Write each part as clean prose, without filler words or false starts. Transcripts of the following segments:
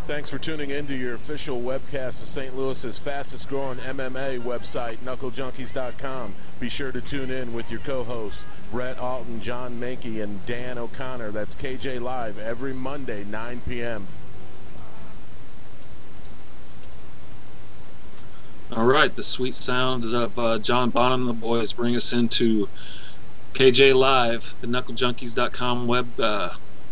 Thanks for tuning in to your official webcast of St. Louis's fastest growing MMA website, knucklejunkies.com. Be sure to tune in with your co-hosts, Brett Alton, John Mankey, and Dan O'Connor. That's KJ Live every Monday, 9 p.m. All right, the sweet sounds of John Bonham and the boys bring us into KJ Live, the knucklejunkies.com web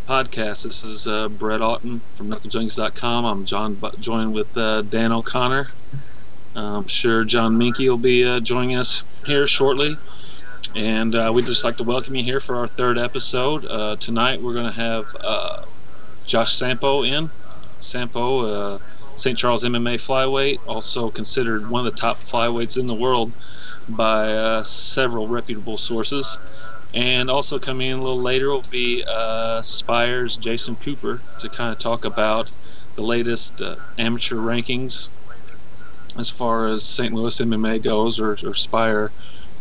podcast. This is Brett Alton from knucklejunkies.com. I'm joined with Dan O'Connor. I'm sure John Minky will be joining us here shortly. And we'd just like to welcome you here for our third episode. Tonight we're going to have Josh Samo in. Samo, St. Charles MMA flyweight, also considered one of the top flyweights in the world by several reputable sources. And also coming in a little later will be Spire's Jason Cooper to kind of talk about the latest amateur rankings as far as St. Louis MMA goes, or Spire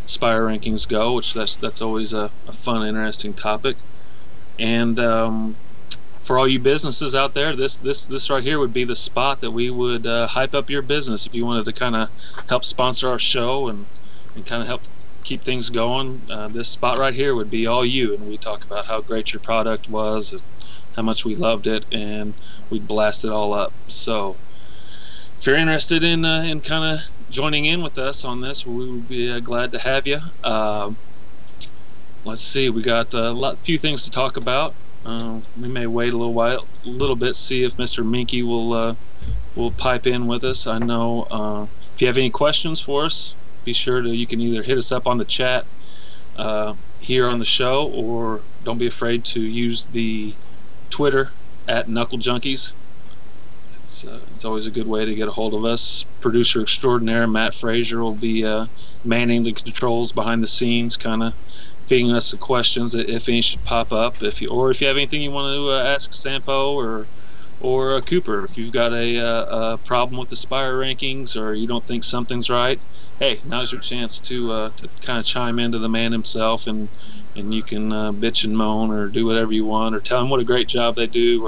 rankings go, which that's always a fun, interesting topic. And for all you businesses out there, this right here would be the spot that we would hype up your business if you wanted to kind of help sponsor our show and kind of help keep things going. This spot right here would be all you, and we talk about how great your product was and how much we loved it, and we'd blast it all up. So if you're interested in kind of joining in with us on this, we would be glad to have you. Let's see, we got a few things to talk about. We may wait a little bit, see if Mr. Minky will pipe in with us. I know if you have any questions for us, be sure you can either hit us up on the chat here on the show, or don't be afraid to use the Twitter at knucklejunkies. It's always a good way to get a hold of us. Producer extraordinaire Matt Frazier will be manning the controls behind the scenes, kind of feeding us the questions if any should pop up. If you have anything you want to ask Samo or Cooper, if you've got a problem with the Spire rankings, or you don't think something's right, hey, now's your chance to kind of chime into the man himself, and you can bitch and moan or do whatever you want, or tell him what a great job they do,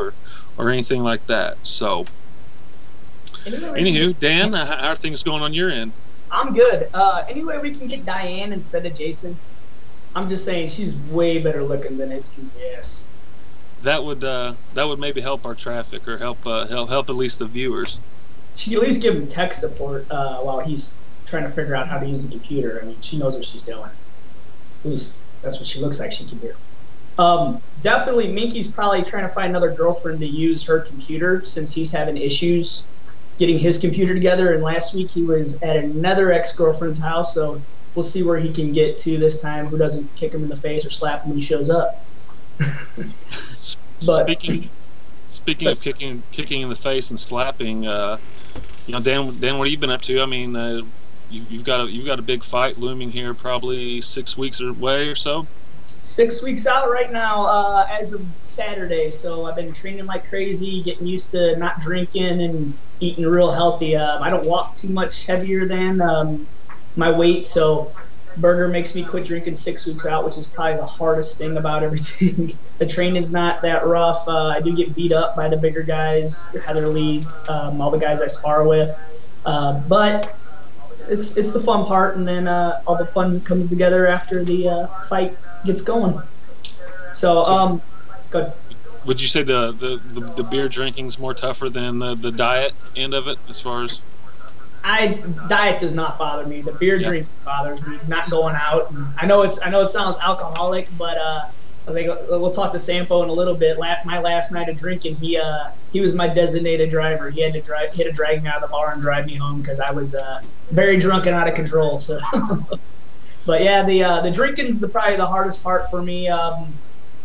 or anything like that. So, anywho, Dan, how are things going on your end? I'm good. Anyway, we can get Diane instead of Jason. I'm just saying she's way better looking than his goofy ass. That would maybe help our traffic, or help at least the viewers. She can at least give him tech support while he's trying to figure out how to use the computer. I mean, she knows what she's doing. At least that's what she looks like she can do. Definitely, Minky's probably trying to find another girlfriend to use her computer, since he's having issues getting his computer together. And last week he was at another ex-girlfriend's house, so we'll see where he can get to this time, who doesn't kick him in the face or slap him when he shows up. But speaking of kicking in the face and slapping, Dan, what have you been up to? I mean, you've got a big fight looming here, probably 6 weeks away or so. 6 weeks out right now, as of Saturday. So I've been training like crazy, getting used to not drinking and eating real healthy. I don't walk too much heavier than my weight, so burger makes me quit drinking 6 weeks out, which is probably the hardest thing about everything. The training's not that rough. I do get beat up by the bigger guys, Heather Lee, all the guys I spar with, but it's the fun part, and then all the fun comes together after the fight gets going. So good. Would you say the beer drinking's more tougher than the diet end of it, as far as? Diet does not bother me. The beer drinking bothers me. Not going out. And I know it sounds alcoholic, but I was like, we'll talk to Sampo in a little bit. My last night of drinking, he was my designated driver. He had to drag me out of the bar and drive me home because I was very drunk and out of control. So, but yeah, the drinking's probably the hardest part for me. I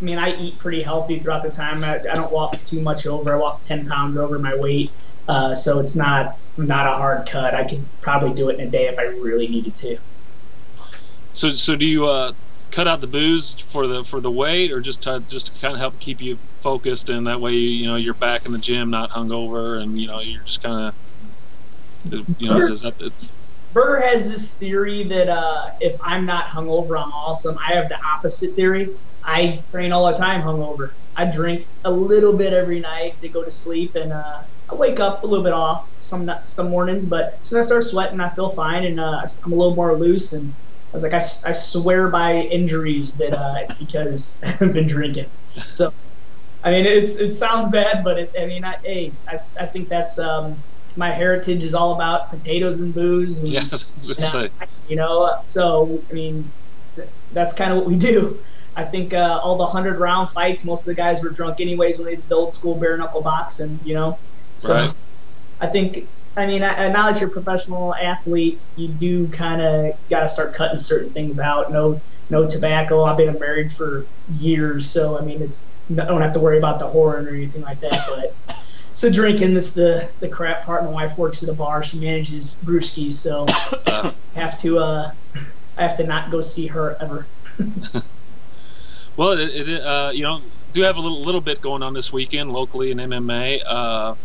mean, I eat pretty healthy throughout the time. I don't walk too much over. I walk 10 pounds over my weight, so it's not a hard cut. I could probably do it in a day if I really needed to. So do you cut out the booze for the weight, or just to kind of help keep you focused, and that way you're back in the gym not hungover, and you're just kind of Burr has this theory that if I'm not hungover, I'm awesome. I have the opposite theory. I train all the time hungover. I drink a little bit every night to go to sleep, and I wake up a little bit off some mornings, but as soon as I start sweating, I feel fine, and I'm a little more loose. And I was like, I swear by injuries that it's because I've been drinking. So, I mean, it sounds bad, but I think that's my heritage is all about potatoes and booze. And, yeah, I was gonna say. So I mean, that's kind of what we do. I think all the 100-round fights, most of the guys were drunk anyways when they did the old school bare knuckle boxing, So right. I think, now that you're a professional athlete, you do kind of got to start cutting certain things out. No tobacco. I've been married for years, so I don't have to worry about the whoring or anything like that. But so drinking, this the crap part. My wife works at a bar. She manages brewskis, so I have to not go see her ever. Well, do have a little bit going on this weekend locally in MMA.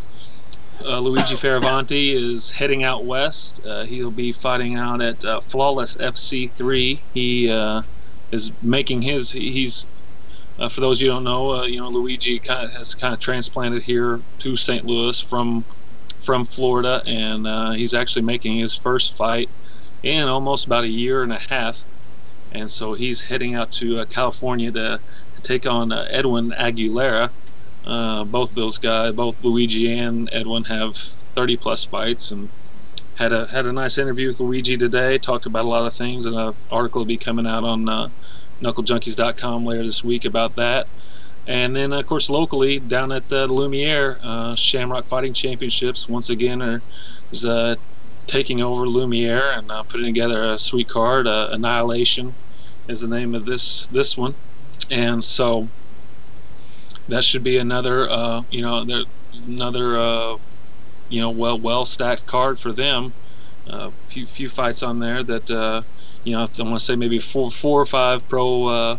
Luigi Fioravanti is heading out west. He'll be fighting out at Flawless FC3. He is making he's for those you don't know, Luigi has transplanted here to St. Louis from Florida, and he's actually making his first fight in almost about a year and a half. And so he's heading out to California to take on Edwin Aguilera. Both those guys, both Luigi and Edwin, have 30-plus fights, and had a nice interview with Luigi today. Talked about a lot of things, and an article will be coming out on knucklejunkies.com later this week about that. And then, of course, locally down at the Lumiere, Shamrock Fighting Championships once again is taking over Lumiere and putting together a sweet card. Annihilation is the name of this one, and so that should be another well stacked card for them. Few fights on there that I want to say maybe four or five pro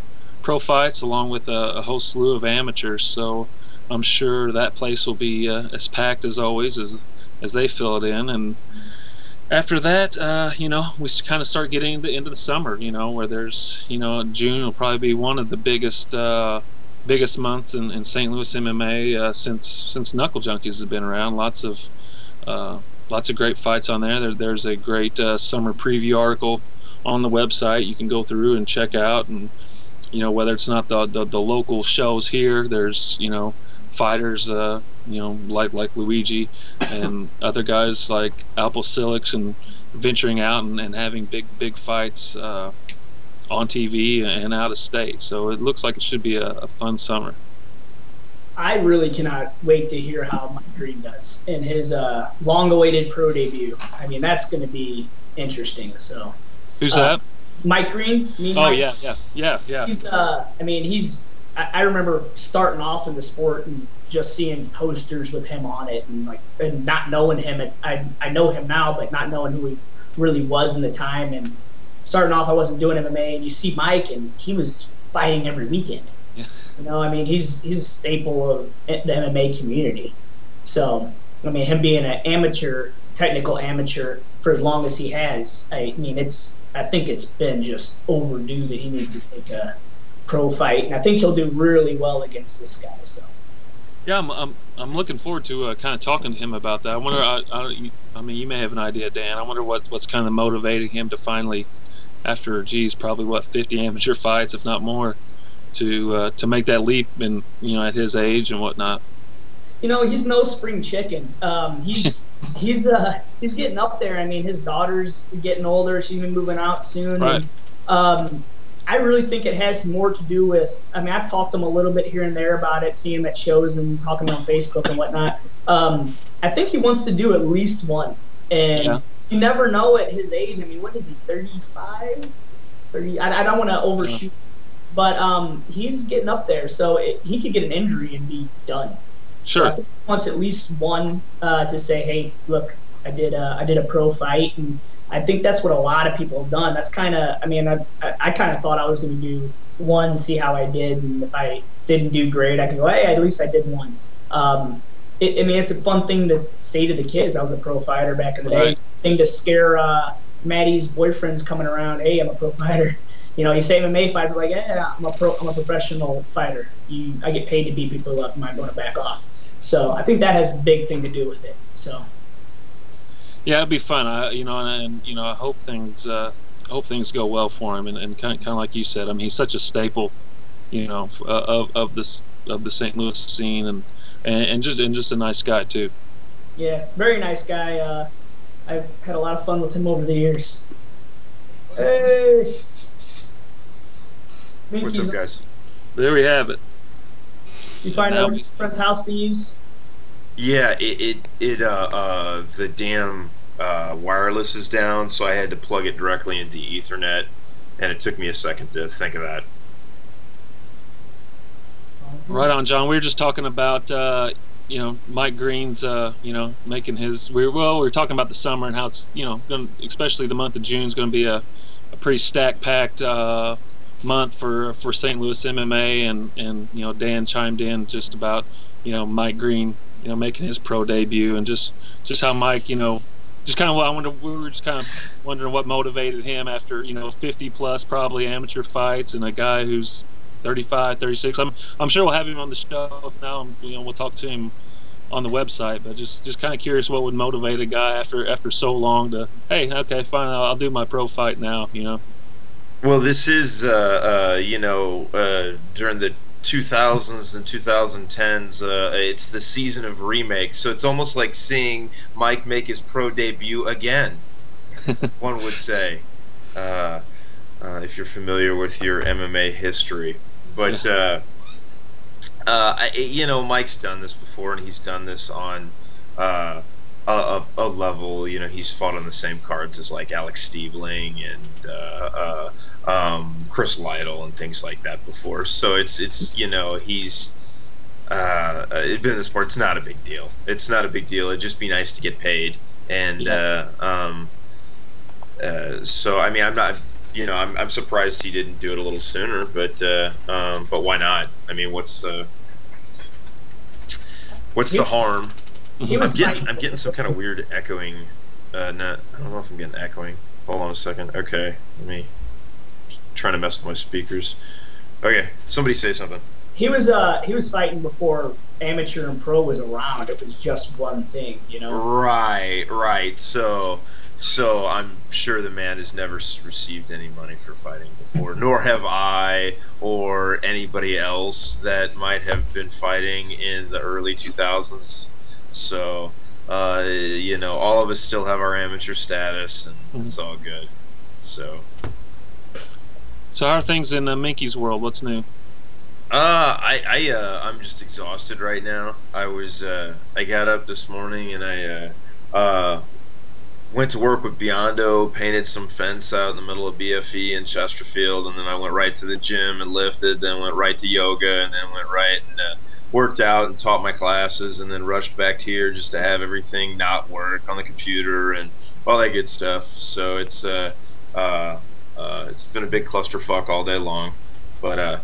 fights, along with a whole slew of amateurs. So I'm sure that place will be as packed as always as they fill it in. And after that, we kind of start getting into the summer, where there's, June will probably be one of the biggest months in St. Louis MMA since Knuckle Junkies has been around. Lots of great fights on there. There's a great summer preview article on the website you can go through and check out, and whether it's not the local shows here, there's fighters like Luigi and other guys like Alpo Silix, and venturing out and having big fights on TV and out of state. So it looks like it should be a fun summer. I really cannot wait to hear how Mike Green does in his long-awaited pro debut. I mean, that's going to be interesting. So who's that? Mike Green. Mike? Yeah. He's I remember starting off in the sport and just seeing posters with him on it, and not knowing him. I know him now, but not knowing who he really was in the time. And starting off, I wasn't doing MMA, and you see Mike, and he was fighting every weekend. Yeah. He's a staple of the MMA community. So, him being an technical amateur for as long as he has, I think it's been just overdue that he needs to take a pro fight, and I think he'll do really well against this guy. So. Yeah, I'm looking forward to kind of talking to him about that. I wonder, you may have an idea, Dan. I wonder what's kind of motivating him to finally, after probably 50 amateur fights, if not more, to make that leap in at his age and whatnot. He's no spring chicken. He's getting up there. His daughter's getting older. She's been moving out soon. Right. And, I really think it has more to do with, I've talked to him a little bit here and there about it, seeing him at shows and talking on Facebook and whatnot. I think he wants to do at least one. And you never know at his age. What is he, 35? 30? I don't want to overshoot. Yeah. But he's getting up there, so he could get an injury and be done. Sure. So I think he wants at least one to say, hey, look, I did a pro fight, and I think that's what a lot of people have done. That's kind of, I mean, I kind of thought I was going to do one, see how I did, and if I didn't do great, I can go, hey, at least I did one. I mean, it's a fun thing to say to the kids. I was a pro fighter back in the day. Right. Thing to scare Maddie's boyfriends coming around. Hey, I'm a pro fighter. You know, you say MMA fighter, like, yeah, I'm a professional fighter. I get paid to beat people up. I'm not going to back off. So I think that has a big thing to do with it. So. Yeah, it'd be fun. I hope things go well for him. And kind of like you said, I mean, he's such a staple, of the St. Louis scene, and just a nice guy too. Yeah, very nice guy. I've had a lot of fun with him over the years. Hey. What's up, guys? There we have it. You find out your friend's house to use? Yeah, the damn wireless is down, so I had to plug it directly into Ethernet, and it took me a second to think of that. Right on, John. We were just talking about Mike Green's making his. We were talking about the summer and how it's especially the month of June is going to be a pretty stack-packed month for St. Louis MMA, and Dan chimed in just about Mike Green making his pro debut, and just how Mike just kind of we were just kind of wondering what motivated him after 50 plus probably amateur fights, and a guy who's 35, 36. I'm sure we'll have him on the show now. We'll talk to him on the website, but just kind of curious what would motivate a guy after so long to, hey, okay, fine, I'll do my pro fight now. Well, this is during the 2000s and 2010s. It's the season of remakes, so it's almost like seeing Mike make his pro debut again. One would say, if you're familiar with your MMA history. But Mike's done this before, and he's done this on a level. He's fought on the same cards as like Alex Stiebling and Chris Lytle and things like that before. So it's he's been in the sport. It's not a big deal. It's not a big deal. It'd just be nice to get paid. And so I mean, I'm not. I'm surprised he didn't do it a little sooner, but why not? I mean, what's the harm? I'm getting some kind of weird echoing. I don't know if I'm getting echoing. Hold on a second. Okay, trying to mess with my speakers. Okay, somebody say something. He was fighting before amateur and pro was around. It was just one thing, Right. So I'm sure the man has never received any money for fighting before, nor have I or anybody else that might have been fighting in the early 2000s. So, all of us still have our amateur status, and it's all good. So how are things in Minky's world? What's new? I'm just exhausted right now. I got up this morning and I went to work with Biondo, painted some fence out in the middle of BFE in Chesterfield, and then I went right to the gym and lifted, then went right to yoga, and then went right and worked out and taught my classes, and then rushed back here just to have everything not work on the computer and all that good stuff. So it's been a big clusterfuck all day long. But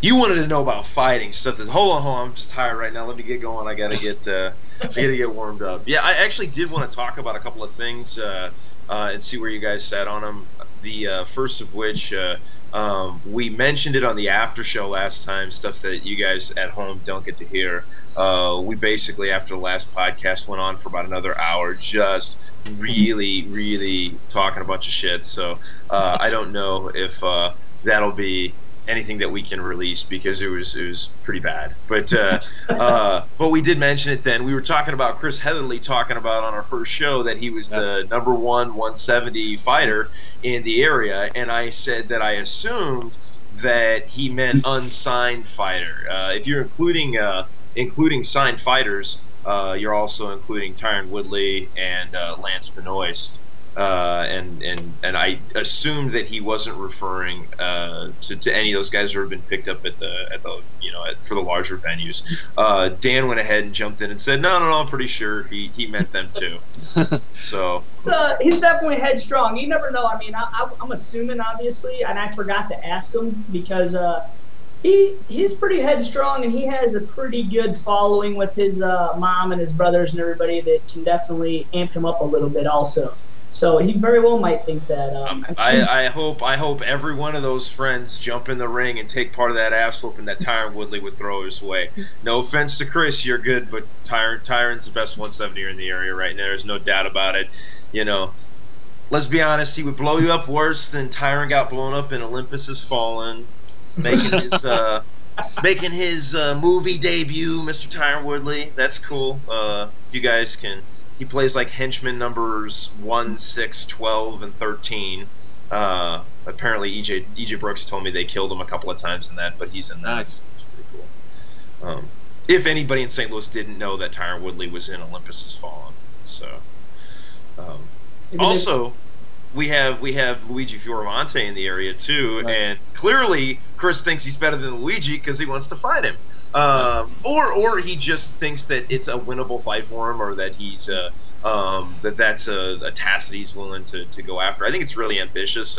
you wanted to know about fighting stuff. Hold on, I'm just tired right now. Let me get going. I gotta get warmed up. Yeah, I actually did want to talk about a couple of things and see where you guys sat on them. The first of which we mentioned it on the after show last time. Stuff that you guys at home don't get to hear. We basically, after the last podcast, went on for about another hour, just really talking a bunch of shit. So I don't know if that'll be anything that we can release, because it was pretty bad. But we did mention it then. We were talking about Chris Heatherly talking about on our first show that he was the number 170 fighter in the area, and I said that I assumed that he meant unsigned fighter. If you're including signed fighters, you're also including Tyron Woodley and Lance Benoist. and I assumed that he wasn't referring to any of those guys who have been picked up at the for the larger venues. Dan went ahead and jumped in and said, no, I'm pretty sure he meant them too. So he's definitely headstrong. You never know. I mean, I'm assuming, obviously, and I forgot to ask him because he's pretty headstrong, and he has a pretty good following with his mom and his brothers and everybody that can definitely amp him up a little bit also. So he very well might think that. I hope every one of those friends jump in the ring and take part of that ass whooping that Tyron Woodley would throw his way. No offense to Chris, you're good, but Tyron's the best 170er in the area right now. There's no doubt about it. You know, let's be honest, he would blow you up worse than Tyron got blown up in Olympus Has Fallen, making his movie debut, Mr. Tyron Woodley. That's cool. You guys can. He plays like henchman numbers 1, 6, 12, and 13. Apparently, EJ Brooks told me they killed him a couple of times in that, but he's in that. Nice. It's pretty cool. If anybody in St. Louis didn't know that Tyron Woodley was in Olympus Has Fallen, so also we have Luigi Fioravante in the area too, right. And clearly Chris thinks he's better than Luigi because he wants to fight him. Or he just thinks that it's a winnable fight for him, or that he's that's a task that he's willing to go after. I think it's really ambitious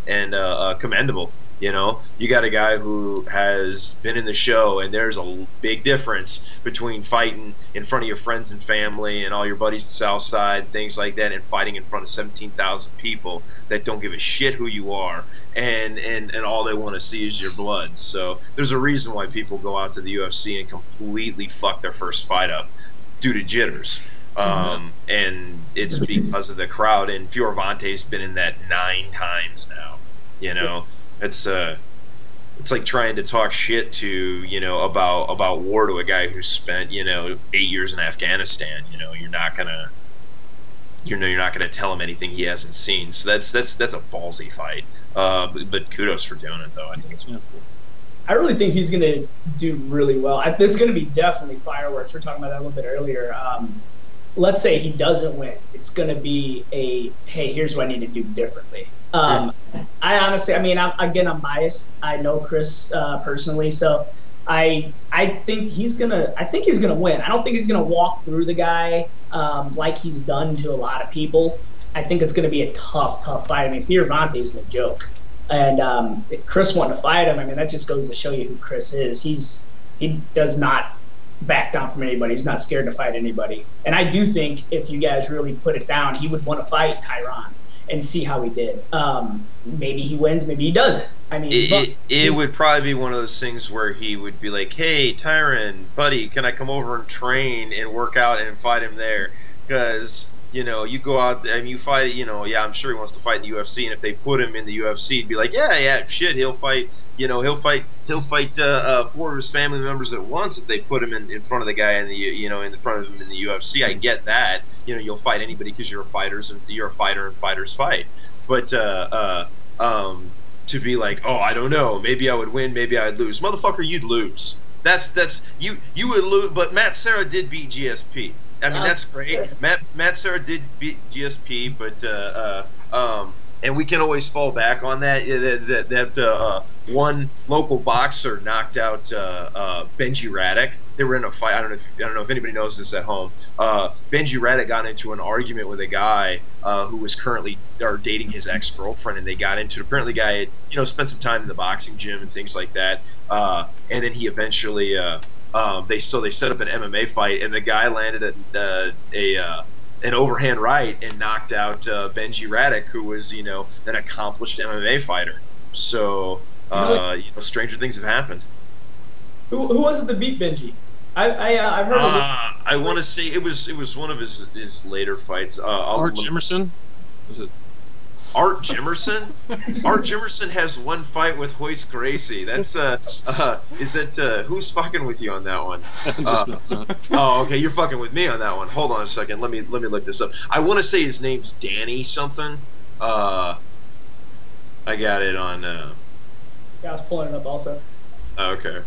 and commendable. You know, you got a guy who has been in the show, and there's a big difference between fighting in front of your friends and family and all your buddies to South Side, things like that, and fighting in front of 17,000 people that don't give a shit who you are, and all they want to see is your blood. So there's a reason why people go out to the UFC and completely fuck their first fight up due to jitters. And it's because of the crowd, and Fioravante's been in that 9 times now, you know. It's like trying to talk shit to about war to a guy who spent 8 years in Afghanistan. You're not gonna tell him anything he hasn't seen. So that's a ballsy fight. But kudos for doing it, though. I think it's cool. I really think he's gonna do really well. This is gonna be definitely fireworks. We were talking about that a little bit earlier. Let's say he doesn't win. It's going to be hey, here's what I need to do differently. I honestly, I mean, I'm biased. I know Chris personally, so I think he's gonna win. I don't think he's gonna walk through the guy like he's done to a lot of people. I think it's gonna be a tough fight. I mean, Fioravante's no joke, and Chris wanting to fight him. I mean, that just goes to show you who Chris is. He does not back down from anybody. He's not scared to fight anybody. And I do think if you guys really put it down, he would want to fight Tyron and see how he did. Maybe he wins, maybe he doesn't. I mean, it would probably be one of those things where he would be like, hey, Tyron, buddy, can I come over and train and work out and fight him there? Because, you go out there and you fight, I'm sure he wants to fight in the UFC, and if they put him in the UFC, he'd be like, yeah, shit, he'll fight. He'll fight 4 of his family members at once if they put him in front of the guy in front of him in the UFC. I get that. You'll fight anybody because you're a fighter and fighters fight. But to be like, oh, I don't know, maybe I would win, maybe I'd lose. Motherfucker, you'd lose. That's you would lose. But Matt Serra did beat GSP. I mean, that's great. Matt Serra did beat GSP, but and we can always fall back on that. One local boxer knocked out Benji Radek. They were in a fight. I don't know if anybody knows this at home. Benji Radek got into an argument with a guy who was currently dating his ex-girlfriend, and they got into. Apparently, the guy had spent some time in the boxing gym and things like that. And then he eventually they set up an MMA fight, and the guy landed an overhand right and knocked out Benji Radek, who was an accomplished MMA fighter. So stranger things have happened. Who was it that beat Benji? I've heard of it. I want to say it was one of his later fights. Art Jimerson? Was it? Art Jimerson? Art Jimerson has one fight with Hoist Gracie. That's is it who's fucking with you on that one? Oh, okay, you're fucking with me on that one. Hold on a second. Let me look this up. I want to say his name's Danny something. I got it on. Yeah, I was pulling it up also. Okay.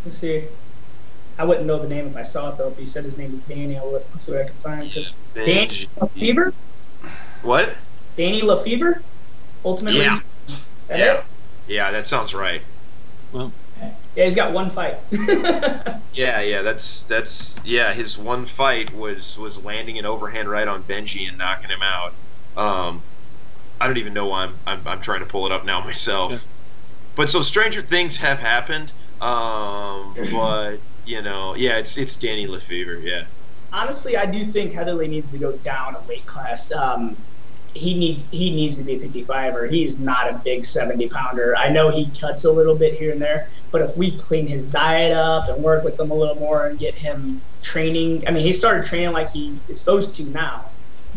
Let's see. I wouldn't know the name if I saw it though. If you said his name is Danny, let's see what I can find. Danny Fever. What? Danny Lefevre? Ultimate Yeah. Range? That Yeah. it? Yeah, that sounds right. Well, Yeah, he's got one fight. Yeah, yeah. His one fight was landing an overhand right on Benji and knocking him out. Um, I don't even know why I'm trying to pull it up now yeah. myself. But so stranger things have happened. But yeah, it's Danny Lefevre. Yeah. Honestly, I do think Heatherly needs to go down a weight class. He needs to be 55, or he is not a big 70 pounder. I know he cuts a little bit here and there, but if we clean his diet up and work with him a little more and get him training, I mean, he started training like he is supposed to now,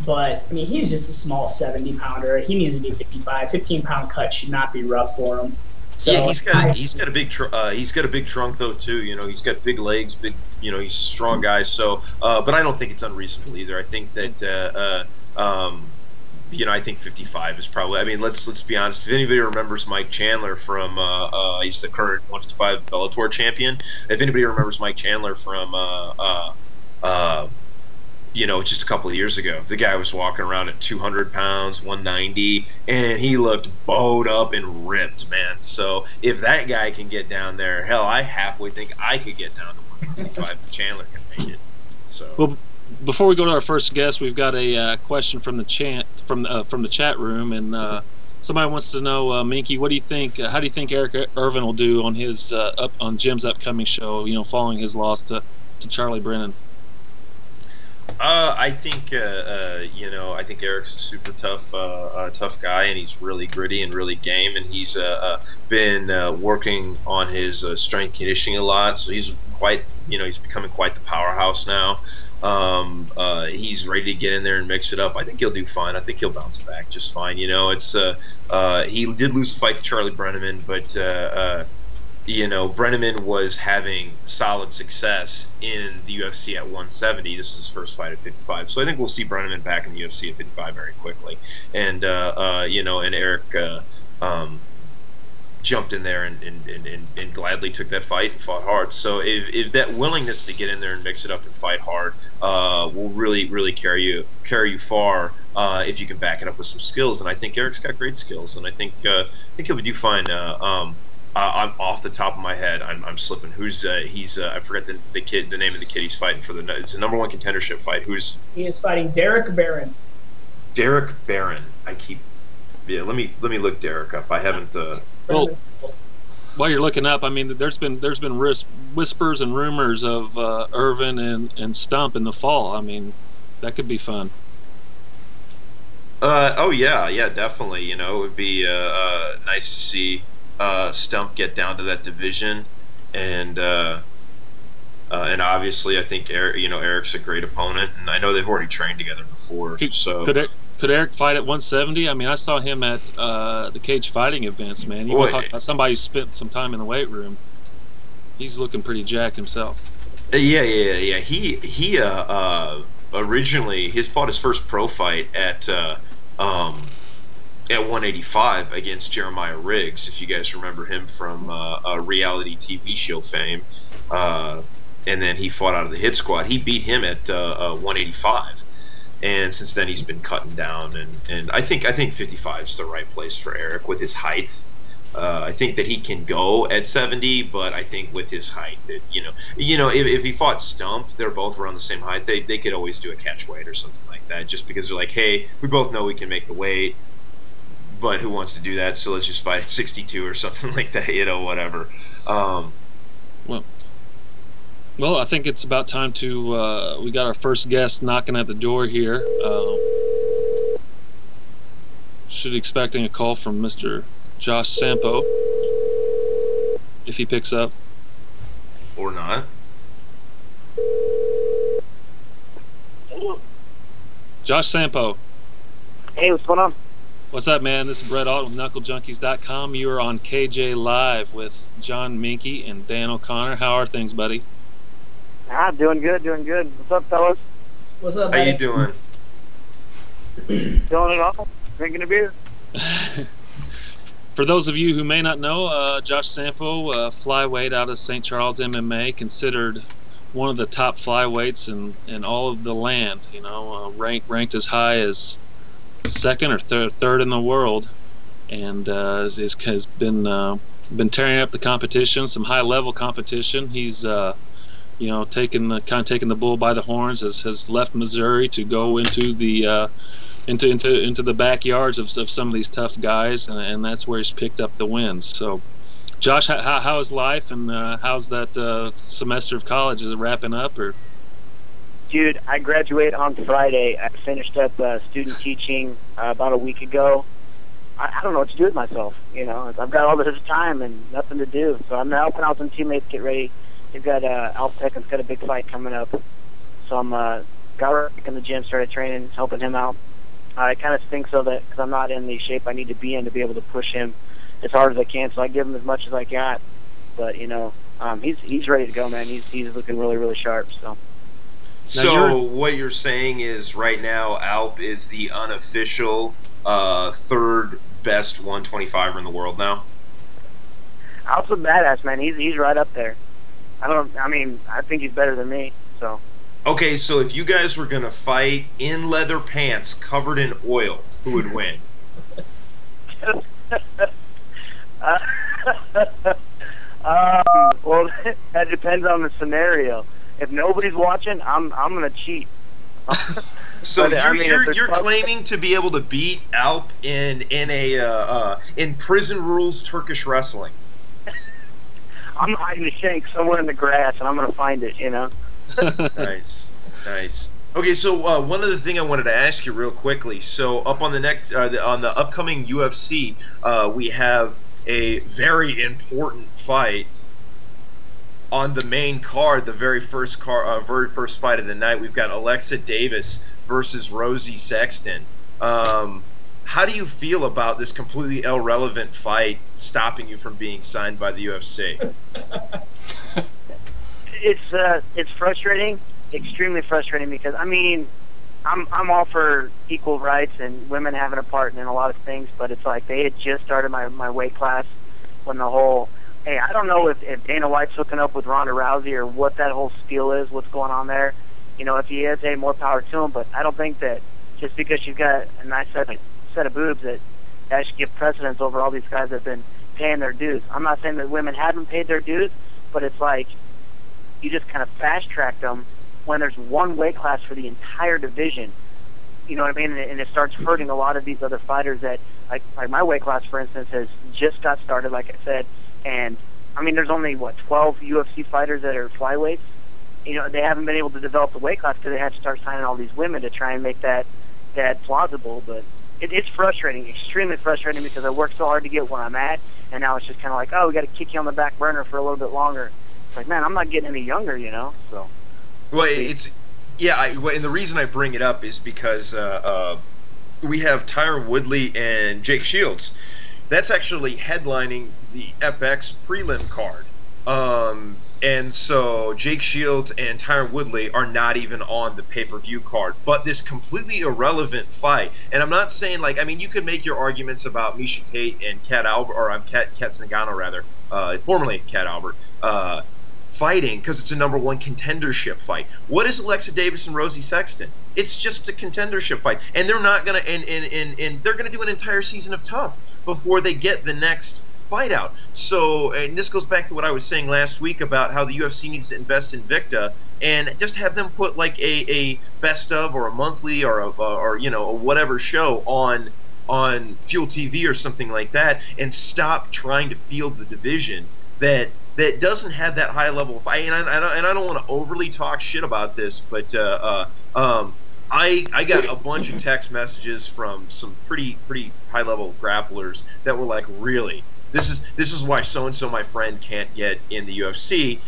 but I mean, he's just a small 70 pounder. He needs to be 55. 15-pound cut should not be rough for him. So Yeah, he's got a big trunk though too. He's got big legs, big. He's a strong guy. So, but I don't think it's unreasonable either. I think that I think 55 is probably. I mean, let's be honest. If anybody remembers Mike Chandler from, he's the current 155 Bellator champion. If anybody remembers Mike Chandler from, just a couple of years ago, the guy was walking around at 200 pounds, 190, and he looked bowed up and ripped, man. So if that guy can get down there, hell, I halfway think I could get down to 155 if Chandler can make it. So. Well, before we go to our first guest, we've got a question from the chat room, and somebody wants to know, Minky, what do you think? How do you think Eric Irvin will do on his on Jim's upcoming show? Following his loss to Charlie Brennan. I think I think Eric's a super tough guy, and he's really gritty and really game, and he's been working on his strength conditioning a lot. So he's he's becoming quite the powerhouse now. He's ready to get in there and mix it up. I think he'll do fine. I think he'll bounce back just fine. It's he did lose the fight to Charlie Brenneman, but Brenneman was having solid success in the UFC at 170. This was his first fight at 55. So I think we'll see Brenneman back in the UFC at 55 very quickly. And and Eric jumped in there and gladly took that fight and fought hard. So if that willingness to get in there and mix it up and fight hard will really carry you far if you can back it up with some skills. And I think Eric's got great skills, and I think he'll do fine. I'm off the top of my head. I'm slipping. Who's he's? I forgot the name of the kid he's fighting for. It's a #1 contendership fight. He is fighting Derek Barron. Derek Barron. Let me look Derek up. I haven't. Well, while you're looking up, I mean, there's been whispers and rumors of Irvin and Stump in the fall. I mean, that could be fun. Oh yeah, definitely. It would be nice to see Stump get down to that division, and obviously I think Eric's a great opponent, and I know they've already trained together before. Could Eric fight at 170? I mean, I saw him at the cage fighting events, man. You want to talk about somebody who spent some time in the weight room? He's looking pretty jacked himself. Yeah. He originally fought his first pro fight at 185 against Jeremiah Riggs, if you guys remember him from a reality TV show fame. And then he fought out of the Hit Squad. He beat him at 185. And since then he's been cutting down, and I think 55 is the right place for Eric with his height. I think that he can go at 70, but I think with his height, if he fought Stump, they're both around the same height. They could always do a catch weight or something like that, just because they're like, hey, we both know we can make the weight, but who wants to do that? So let's just fight at 62 or something like that, whatever. Well, I think it's about time to. We got our first guest knocking at the door here. Should be expecting a call from Mr. Josh Samo, if he picks up. Or not. Josh Samo. Hey, what's going on? What's up, man? This is Brett Alt with knucklejunkies.com. You are on KJ Live with John Minky and Dan O'Connor. How are things, buddy? Doing good. What's up, fellas? What's up, How buddy? you doing? Doing it all? Drinking a beer? For those of you who may not know, Josh Samo, flyweight out of St. Charles MMA, considered one of the top flyweights in all of the land. Ranked as high as second or third in the world, and has been tearing up the competition, some high level competition. He's taking the bull by the horns. Has left Missouri to go into the into the backyards of some of these tough guys, and that's where he's picked up the wins. So, Josh, how is life, and how's that semester of college? Is it wrapping up, or? Dude, I graduate on Friday. I finished up student teaching about a week ago. I don't know what to do with myself. I've got all this time and nothing to do. So I'm helping out some teammates get ready. They've got Alf Tekin's got a big fight coming up. So I'm got right in the gym, started training, helping him out. I kind of think so that because I'm not in the shape I need to be in to be able to push him as hard as I can. So I give him as much as I got. But he's ready to go, man. He's looking really, really sharp. So what you're saying is right now Alp is the unofficial third best 125er in the world now? Alp's a badass, man. He's right up there. I think he's better than me. So. Okay, so if you guys were going to fight in leather pants covered in oil, who would win? Well, that depends on the scenario. If nobody's watching, I'm gonna cheat. So you're claiming to be able to beat Alp in prison rules Turkish wrestling. I'm hiding a shank somewhere in the grass, and I'm gonna find it. Nice. Okay, so one other thing I wanted to ask you real quickly. So up on the upcoming UFC, we have a very important fight on the main card, the very first fight of the night. We've got Alexa Davis versus Rosie Sexton. How do you feel about this completely irrelevant fight stopping you from being signed by the UFC? It's frustrating, extremely frustrating, because I'm all for equal rights and women having a part in a lot of things, but it's like they had just started my weight class when the whole, hey, I don't know if Dana White's hooking up with Ronda Rousey or what that whole spiel is, what's going on there. If he is, hey, more power to him, but I don't think that just because she's got a nice set of boobs that should give precedence over all these guys that have been paying their dues. I'm not saying that women haven't paid their dues, but it's like you just kind of fast-tracked them when there's one weight class for the entire division. You know what I mean? And it starts hurting a lot of these other fighters that, like my weight class, for instance, has just got started, like I said. And, there's only, 12 UFC fighters that are flyweights? They haven't been able to develop the weight class because they had to start signing all these women to try and make that plausible. But it's frustrating, extremely frustrating, because I worked so hard to get where I'm at, and now it's just kind of like, oh, we got to kick you on the back burner for a little bit longer. It's like, man, I'm not getting any younger, so. Well, and the reason I bring it up is because we have Tyron Woodley and Jake Shields. That's actually headlining the FX prelim card. And so Jake Shields and Tyron Woodley are not even on the pay-per-view card. But this completely irrelevant fight, and I'm not saying, you could make your arguments about Miesha Tate and Kat Albert, or Kat Zingano rather, formerly Kat Albert, fighting because it's a #1 contendership fight. What is Alexa Davis and Rosie Sexton? It's just a contendership fight, and they're not gonna and they're gonna do an entire season of Tough before they get the next fight out. So, and this goes back to what I was saying last week about how the UFC needs to invest in Victa and just have them put like a best of or a monthly or a whatever show on Fuel TV or something like that, and stop trying to field the division that doesn't have that high level of fight. And I don't want to overly talk shit about this, but I got a bunch of text messages from some pretty high level grapplers that were like, really, this is why so and so, my friend, can't get in the UFC,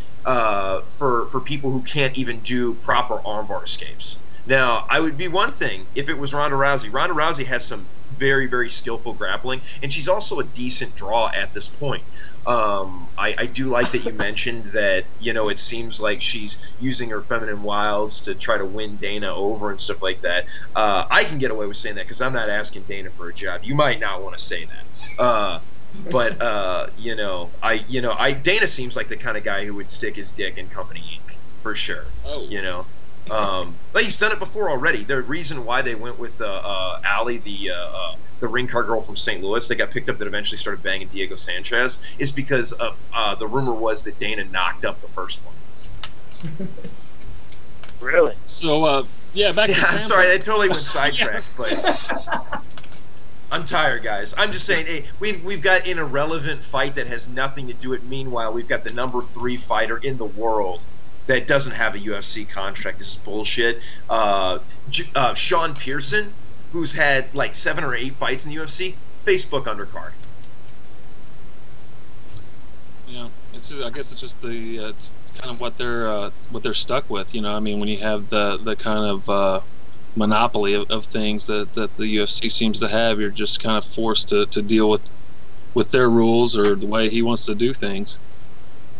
for people who can't even do proper armbar escapes. Now, I would be one thing if it was Ronda Rousey. Ronda Rousey has some very, very skillful grappling, and she's also a decent draw at this point. I do like that you mentioned that, it seems like she's using her feminine wilds to try to win Dana over and stuff like that. I can get away with saying that because I'm not asking Dana for a job. You might not want to say that. But Dana seems like the kind of guy who would stick his dick in Company Inc. for sure. Oh. But he's done it before already. The reason why they went with Allie, the ring car girl from St. Louis, they got picked up that eventually started banging Diego Sanchez, is because the rumor was that Dana knocked up the first one. Really? So, yeah, back to I'm Sampo. sorry, I totally went sidetracked, but I'm tired, guys. I'm just saying, hey, we've got an irrelevant fight that has nothing to do with. Meanwhile, we've got the number 3 fighter in the world that doesn't have a UFC contract. This is bullshit. Sean Pearson, who's had like 7 or 8 fights in the UFC, Facebook undercard. Yeah, it's just, I guess it's just it's kind of what they're stuck with. You know, I mean, when you have the kind of monopoly of things that the UFC seems to have, you're just kind of forced to deal with their rules or the way he wants to do things.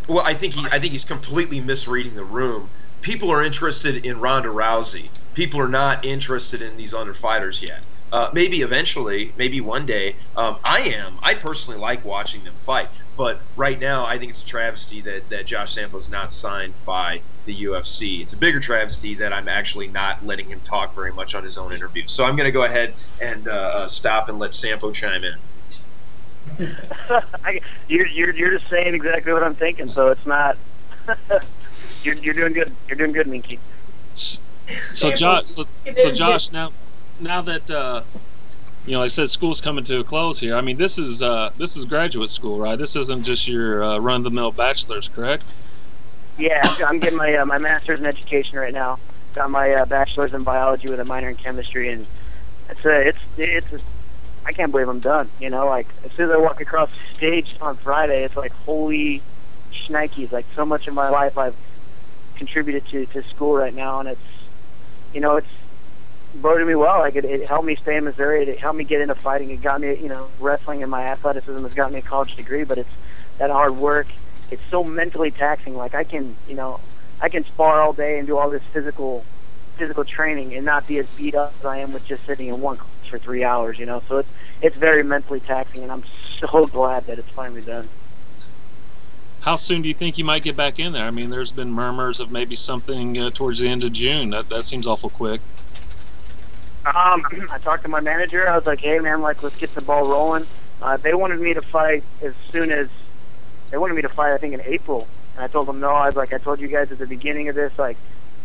Well, I think he's completely misreading the room. People are interested in Ronda Rousey. People are not interested in these other fighters yet. Maybe eventually, maybe one day. I personally like watching them fight. But right now, I think it's a travesty that Josh Sampo is not signed by the UFC. It's a bigger travesty that I'm actually not letting him talk very much on his own interview. So I'm going to go ahead and stop and let Sampo chime in. You're just saying exactly what I'm thinking, so it's not. You're doing good. You're doing good, Minky. So Josh, now that you know, like I said, school's coming to a close here. I mean, this is graduate school, right? This isn't just your run-of-the-mill bachelor's, correct? Yeah, I'm getting my my master's in education right now. Got my bachelor's in biology with a minor in chemistry, and it's I can't believe I'm done. You know, like as soon as I walk across the stage on Friday, it's like holy shnikes! Like so much of my life I've contributed to school right now, and it's boded me well. Like it helped me stay in Missouri. It helped me get into fighting. It got me, wrestling and my athleticism has got me a college degree. But it's that hard work. It's so mentally taxing. Like I can spar all day and do all this physical training and not be as beat up as I am with just sitting in one class for 3 hours. So it's very mentally taxing, and I'm so glad that it's finally done. How soon do you think you might get back in there? I mean, there's been murmurs of maybe something towards the end of June. That seems awful quick. I talked to my manager. I was like, hey, man, like, let's get the ball rolling. They wanted me to fight I think, in April. And I told them, no, I told you guys at the beginning of this, like,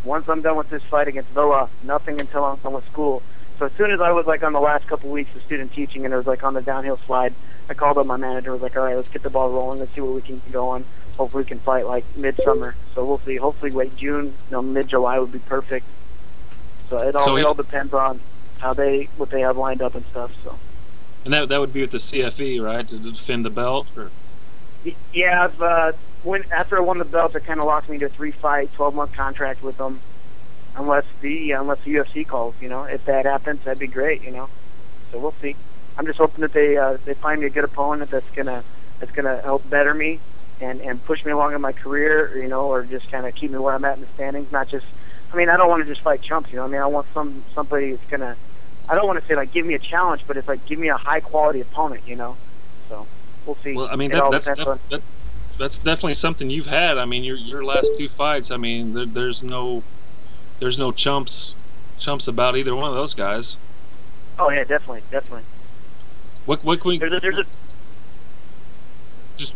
once I'm done with this fight against Villa, nothing until I'm done with school. So as soon as I was, like, on the last couple weeks of student teaching and it was, like, on the downhill slide, I called up my manager. I was like, all right, let's get the ball rolling. Let's see what we can go on. Hopefully we can fight, like, midsummer. So we'll see. Hopefully late June, mid-July would be perfect. So it all depends on what they have lined up and stuff. So. And that would be with the CFE, right, to defend the belt? Or? Yeah, after I won the belt, it kind of locked me to a 3-fight, 12-month contract with them, unless the UFC calls. If that happens, that'd be great. So we'll see. I'm just hoping that they find me a good opponent that's gonna help better me and push me along in my career, or just kind of keep me where I'm at in the standings. Not just, I don't want to just fight chumps. I want somebody that's gonna. I don't want to say like give me a challenge, but it's like give me a high quality opponent. So we'll see. Well, I mean that's definitely something you've had. I mean your last 2 fights. I mean there's no chumps about either one of those guys. Oh yeah, definitely. What can we? There's a.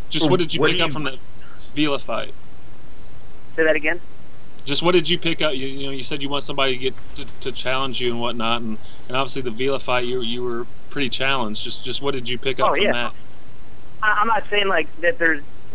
Just what did you pick up from that Vila fight? Say that again. Just what did you pick up? You said you want somebody to get to challenge you and whatnot, and obviously the Vila fight you were pretty challenged. Just what did you pick up from that? I'm not saying like that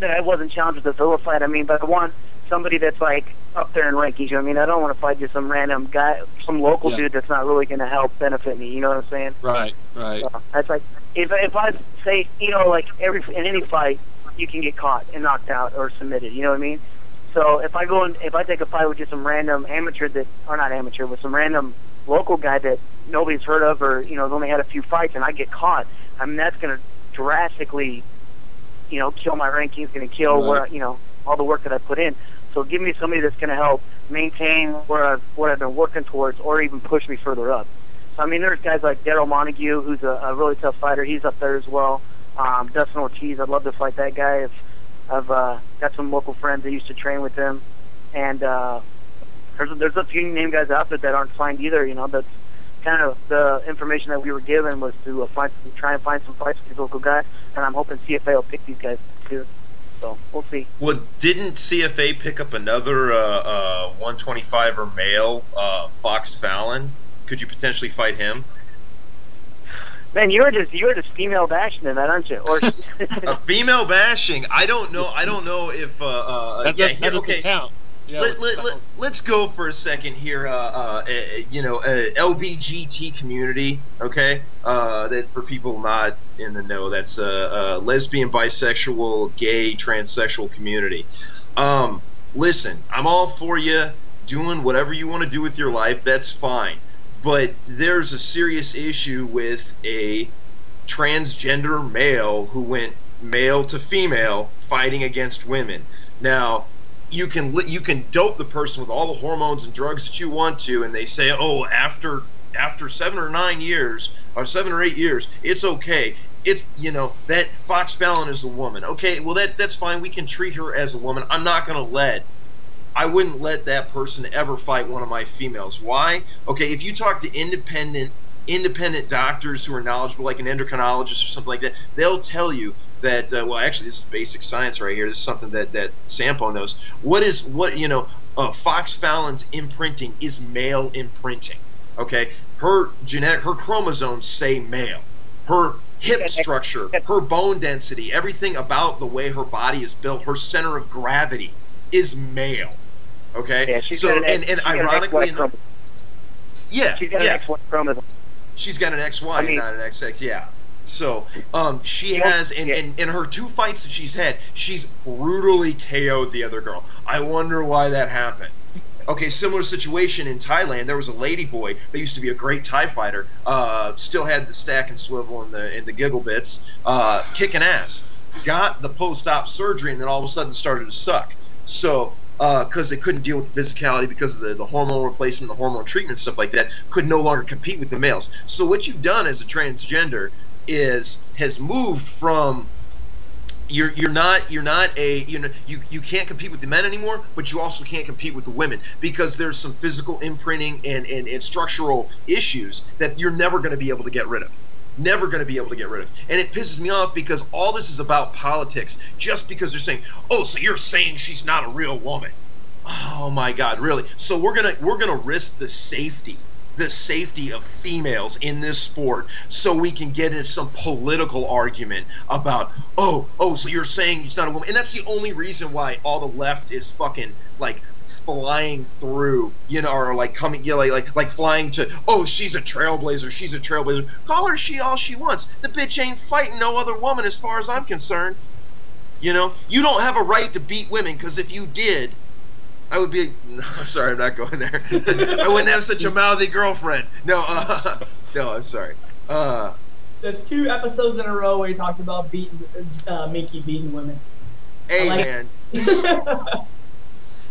I wasn't challenged with the Vila fight. But I want somebody that's like up there in rankings. I don't want to fight just some random guy, some local dude that's not really going to help benefit me. You know what I'm saying? Right. So that's like if I say like in any fight you can get caught and knocked out or submitted. You know what I mean? So if I take a fight with just some random with some random local guy that nobody's heard of or has only had a few fights and I get caught, that's going to drastically kill my rankings, going to kill where all the work that I put in. So give me somebody that's going to help maintain what I've been working towards or even push me further up. So there's guys like Daryl Montague, who's a really tough fighter. He's up there as well. Dustin Ortiz, I'd love to fight that guy. I've got some local friends that used to train with him, and there's a few name guys out there that aren't signed either. You know, that's kind of the information that we were given was to try and find some fights with these local guys, and I'm hoping CFA will pick these guys too. So we'll see. Well, didn't CFA pick up another 125er male, Fox Fallon? Could you potentially fight him? Man, you were just female bashing in that, aren't you? Or female bashing? I don't know if that doesn't count. Yeah, let's go for a second here. LBGT community, okay? That's for people not in the know. That's lesbian, bisexual, gay, transsexual community. Listen, I'm all for you doing whatever you want to do with your life. That's fine. But there's a serious issue with a transgender male who went male to female fighting against women. Now, you can dope the person with all the hormones and drugs that you want to, and they say, oh, after 7 or 9 years or 7 or 8 years, it's okay. If that Fox Fallon is a woman, okay, well that's fine. We can treat her as a woman. I wouldn't let that person ever fight one of my females. Why? Okay, if you talk to independent doctors who are knowledgeable, like an endocrinologist or something like that, they'll tell you that well, actually, this is basic science right here. This is something that Sampo knows. Fox Fallon's imprinting is male imprinting. Okay, her chromosomes say male. Her hip structure, her bone density, everything about the way her body is built, her center of gravity is male. Okay, yeah, so ironically enough, she's got an XY chromosome. She's got an XY, not an XX. Yeah. So she has, in her 2 fights that she's had, she's brutally KO'd the other girl. I wonder why that happened. Okay, similar situation in Thailand. There was a lady boy that used to be a great Thai fighter. Still had the stack and swivel and the giggle bits, kicking ass. Got the post-op surgery and then all of a sudden started to suck. So because they couldn't deal with the physicality because of the hormone replacement, the hormone treatment, stuff like that, could no longer compete with the males. So what you've done as a transgender has moved from you can't compete with the men anymore, but you also can't compete with the women because there's some physical imprinting and structural issues that you're never going to be able to get rid of. Never going to be able to get rid of. And it pisses me off because all this is about politics. Just because they're saying, oh, so you're saying she's not a real woman. Oh my God, really? So we're gonna risk the safety of females in this sport so we can get into some political argument about, oh, so you're saying she's not a woman. And that's the only reason why all the left is fucking like flying through, or like coming, like flying to, oh, she's a trailblazer. Call her she all she wants. The bitch ain't fighting no other woman as far as I'm concerned. You don't have a right to beat women, because if you did, I would be, no, I'm sorry, I'm not going there. I wouldn't have such a mouthy girlfriend. No, I'm sorry. There's 2 episodes in a row where you talked about Minky beating women. Hey, man.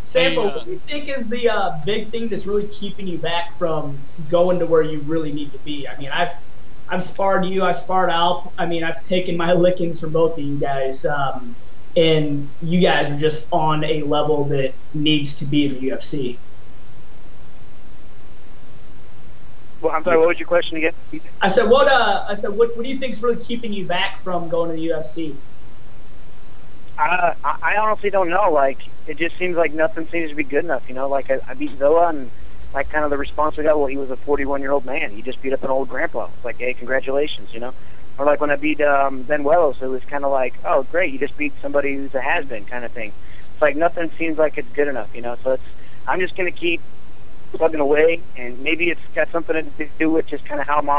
Sample, what do you think is the big thing that's really keeping you back from going to where you really need to be? I mean, I've sparred you, I've sparred Alp. I mean, I've taken my lickings from both of you guys, and you guys are just on a level that needs to be in the UFC. Well, I'm sorry, what was your question again? I said, what do you think is really keeping you back from going to the UFC? I honestly don't know. Like, it just seems like nothing seems to be good enough. Like I beat Zilla, and like kind of the response we got, well, he was a 41-year-old man. He just beat up an old grandpa. It's like, hey, congratulations, Or like when I beat Benuelos, it was kind of like, oh, great, you just beat somebody who's a has-been kind of thing. It's like nothing seems like it's good enough, So I'm just gonna keep plugging away, and maybe it's got something to do with just kind of how I'm